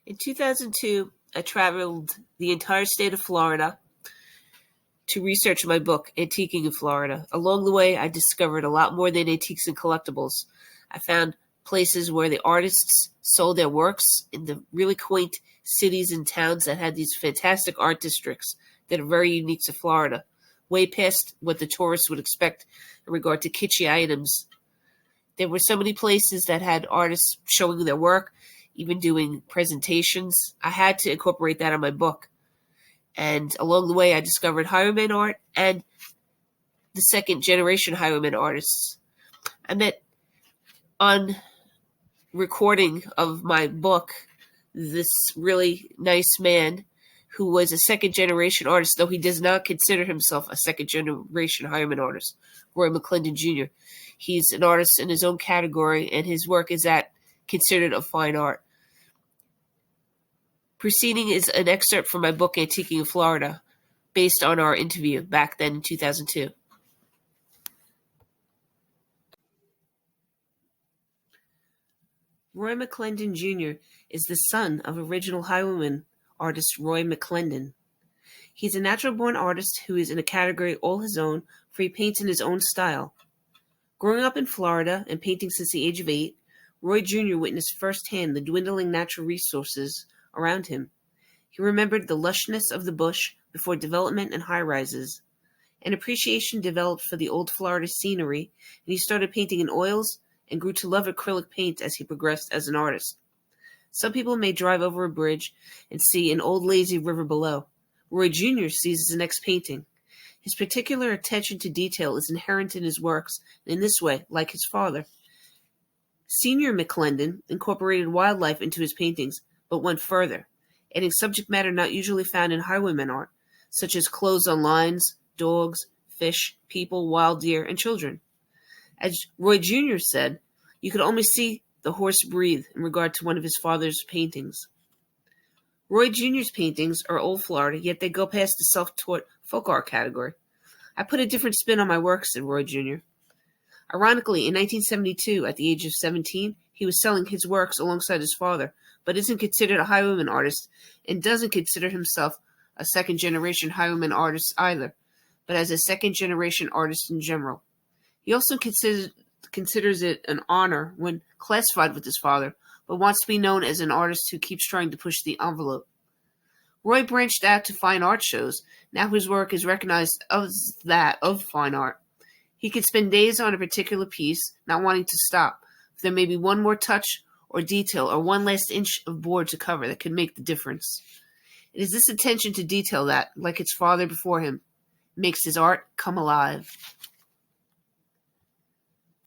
In 2002, I traveled the entire state of Florida to research my book, Antiquing in Florida. Along the way, I discovered a lot more than antiques and collectibles. I found places where the artists sold their works in the really quaint cities and towns that had these fantastic art districts that are very unique to Florida, way past what the tourists would expect in regard to kitschy items. There were so many places that had artists showing their work, even doing presentations. I had to incorporate that in my book. And along the way, I discovered highwayman art and the second generation highwayman artists. I met on recording of my book this really nice man who was a second generation artist, though he does not consider himself a second generation highwayman artist, Roy McLendon Jr. He's an artist in his own category, and his work is considered a fine art. Preceding is an excerpt from my book, Antiquing in Florida, based on our interview back then in 2002. Roy McLendon Jr. is the son of original highwayman artist Roy McLendon. He's a natural-born artist who is in a category all his own, for he paints in his own style. Growing up in Florida and painting since the age of 8, Roy Jr. witnessed firsthand the dwindling natural resources around him. He remembered the lushness of the bush before development and high-rises. An appreciation developed for the old Florida scenery, and he started painting in oils and grew to love acrylic paint as he progressed as an artist. Some people may drive over a bridge and see an old lazy river below. Roy Jr. sees his next painting. His particular attention to detail is inherent in his works, and in this way, like his father. Senior McLendon incorporated wildlife into his paintings, but went further, adding subject matter not usually found in highwayman art, such as clothes on lines, dogs, fish, people, wild deer, and children. As Roy Jr. said, you could almost see the horse breathe in regard to one of his father's paintings. Roy Jr.'s paintings are old Florida, yet they go past the self-taught folk art category. I put a different spin on my work, said Roy Jr. Ironically, in 1972, at the age of 17, he was selling his works alongside his father, but isn't considered a highwayman artist and doesn't consider himself a second-generation highwayman artist either, but as a second-generation artist in general. He also considers it an honor when classified with his father, but wants to be known as an artist who keeps trying to push the envelope. Roy branched out to fine art shows. Now his work is recognized as that of fine art. He could spend days on a particular piece, not wanting to stop. If there may be one more touch or detail or one last inch of board to cover that could make the difference. It is this attention to detail that, like its father before him, makes his art come alive.